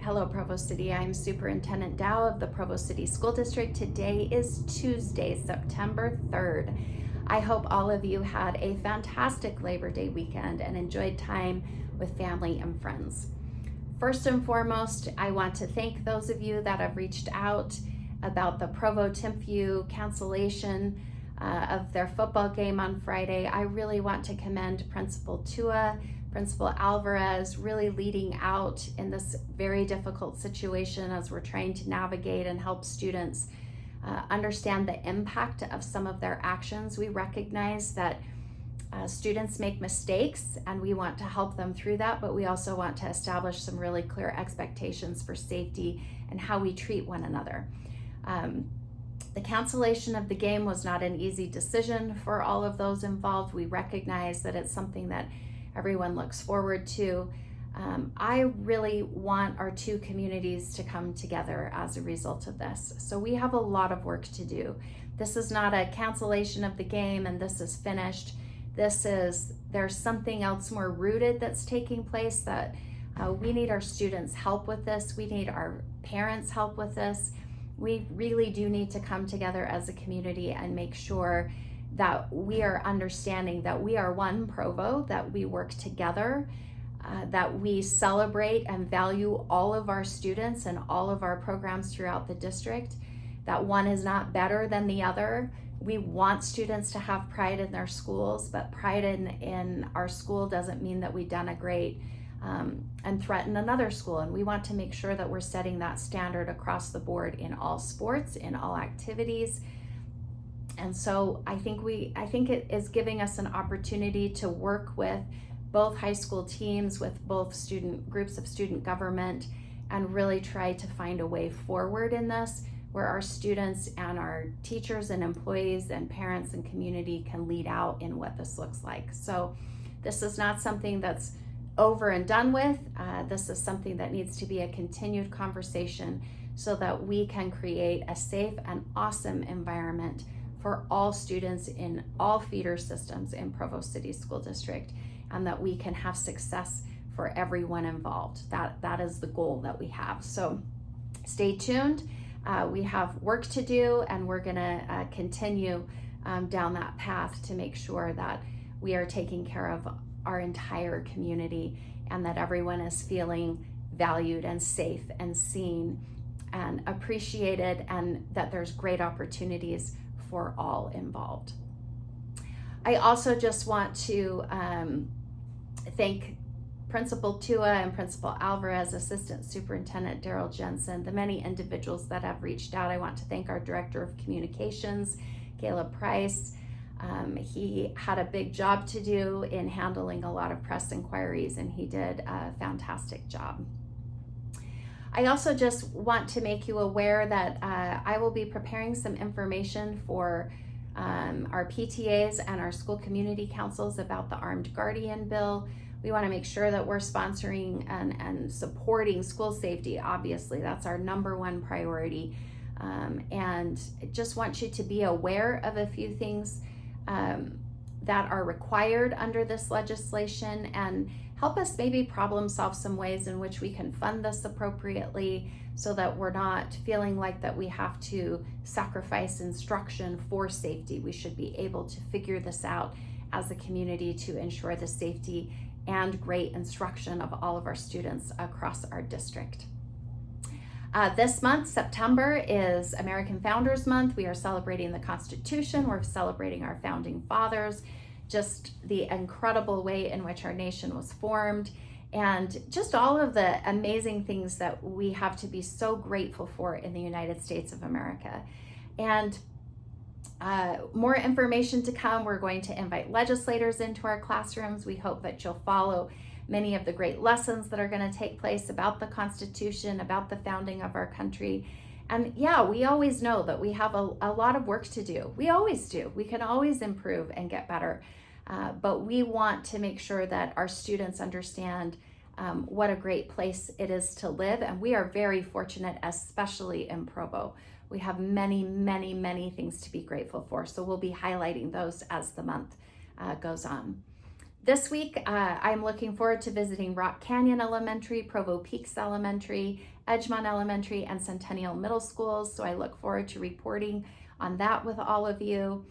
Hello, Provo City. I'm Superintendent Dow of the Provo City School District. Today is Tuesday, September 3rd. I hope all of you had a fantastic Labor Day weekend and enjoyed time with family and friends. First and foremost, I want to thank those of you that have reached out about the Provo Timpview cancellation of their football game on Friday. I really want to commend Principal Tua, Principal Alvarez, really leading out in this very difficult situation as we're trying to navigate and help students understand the impact of some of their actions. We recognize that students make mistakes and we want to help them through that, but we also want to establish some really clear expectations for safety and how we treat one another. The cancellation of the game was not an easy decision for all of those involved. We recognize that it's something that everyone looks forward to. I really want our two communities to come together as a result of this. So we have a lot of work to do. This is not a cancellation of the game and this is finished. There's something else more rooted that's taking place that we need our students' help with this. We need our parents' help with this. We really do need to come together as a community and make sure that we are understanding that we are one Provo, that we work together, that we celebrate and value all of our students and all of our programs throughout the district, that one is not better than the other. We want students to have pride in their schools, but pride in our school doesn't mean that we denigrate and threaten another school. And we want to make sure that we're setting that standard across the board in all sports, in all activities. And so I think it is giving us an opportunity to work with both high school teams, with both student groups of student government, and really try to find a way forward in this where our students and our teachers and employees and parents and community can lead out in what this looks like. So this is not something that's over and done with. This is something that needs to be a continued conversation so that we can create a safe and awesome environment for all students in all feeder systems in Provo City School District, and that we can have success for everyone involved. That is the goal that we have. So stay tuned. We have work to do, and we're gonna continue down that path to make sure that we are taking care of our entire community and that everyone is feeling valued and safe and seen and appreciated, and that there's great opportunities for all involved. I also just want to thank Principal Tua and Principal Alvarez, Assistant Superintendent Daryl Jensen, the many individuals that have reached out. I want to thank our Director of Communications, Caleb Price. He had a big job to do in handling a lot of press inquiries, and he did a fantastic job. I also just want to make you aware that I will be preparing some information for our PTAs and our school community councils about the Armed Guardian Bill. We want to make sure that we're sponsoring and supporting school safety. Obviously, that's our number one priority. And I just want you to be aware of a few things that are required under this legislation, and help us maybe problem solve some ways in which we can fund this appropriately so that we're not feeling like that we have to sacrifice instruction for safety. We should be able to figure this out as a community to ensure the safety and great instruction of all of our students across our district. This month, September, is American Founders Month. We are celebrating the Constitution. We're celebrating our founding fathers, just the incredible way in which our nation was formed, and just all of the amazing things that we have to be so grateful for in the United States of America. And more information to come. We're going to invite legislators into our classrooms. We hope that you'll follow many of the great lessons that are going to take place about the Constitution, about the founding of our country. And yeah, we always know that we have a lot of work to do. We always do. We can always improve and get better. But we want to make sure that our students understand what a great place it is to live. And we are very fortunate, especially in Provo. We have many, many, many things to be grateful for. So we'll be highlighting those as the month goes on. This week, I'm looking forward to visiting Rock Canyon Elementary, Provo Peaks Elementary, Edgemont Elementary, and Centennial Middle Schools. So I look forward to reporting on that with all of you.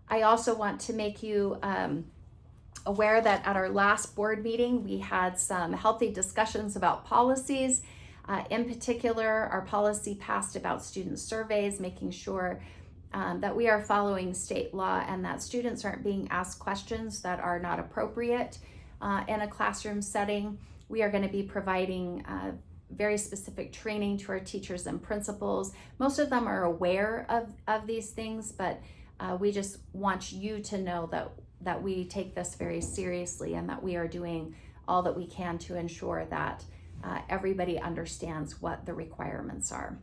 I also want to make you aware that at our last board meeting, we had some healthy discussions about policies. In particular, our policy passed about student surveys, making sure that we are following state law and that students aren't being asked questions that are not appropriate in a classroom setting. We are going to be providing very specific training to our teachers and principals. Most of them are aware of these things, but we just want you to know that we take this very seriously and that we are doing all that we can to ensure that everybody understands what the requirements are.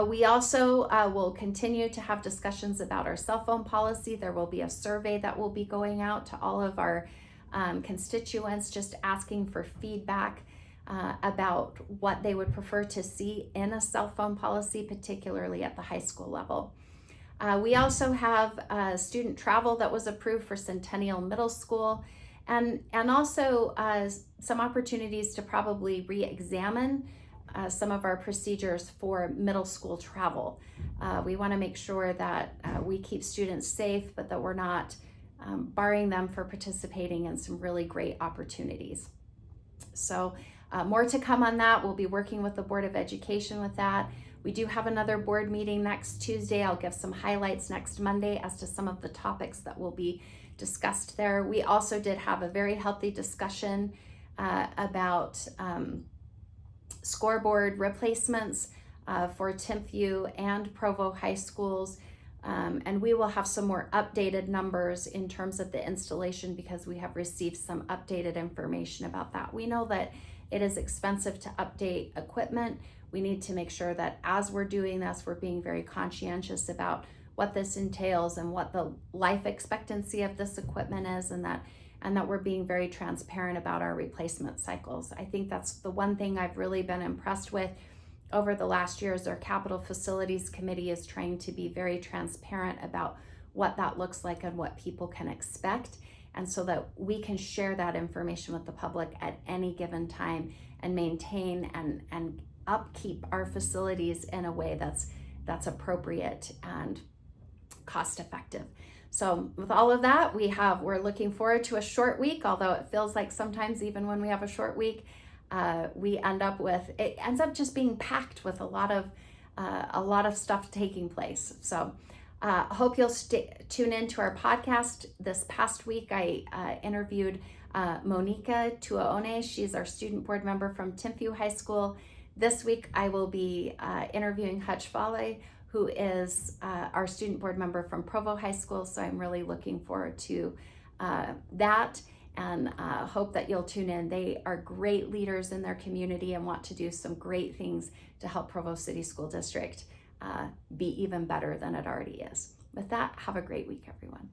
We also will continue to have discussions about our cell phone policy. There will be a survey that will be going out to all of our constituents, just asking for feedback about what they would prefer to see in a cell phone policy, particularly at the high school level. We also have student travel that was approved for Centennial Middle School, and also some opportunities to probably re-examine some of our procedures for middle school travel. We want to make sure that we keep students safe, but that we're not barring them for participating in some really great opportunities. So more to come on that. We'll be working with the Board of Education with that. We do have another board meeting next Tuesday. I'll give some highlights next Monday as to some of the topics that will be discussed there. We also did have a very healthy discussion about scoreboard replacements for Timpview and Provo high schools. And we will have some more updated numbers in terms of the installation because we have received some updated information about that. We know that it is expensive to update equipment. We need to make sure that as we're doing this, we're being very conscientious about what this entails and what the life expectancy of this equipment is, and that we're being very transparent about our replacement cycles. I think that's the one thing I've really been impressed with over the last years. Our Capital Facilities Committee is trying to be very transparent about what that looks like and what people can expect, and so that we can share that information with the public at any given time and maintain and upkeep our facilities in a way that's appropriate and cost effective. So with all of that, we're looking forward to a short week, although it feels like sometimes even when we have a short week, it ends up just being packed with a lot of stuff taking place. So hope you'll tune in to our podcast. This past week, I interviewed Monica Tuaone. She's our student board member from Timpview High School. This week, I will be interviewing Hutch Fale, who is our student board member from Provo High School. So I'm really looking forward to that, and hope that you'll tune in. They are great leaders in their community and want to do some great things to help Provo City School District be even better than it already is. With that, have a great week, everyone.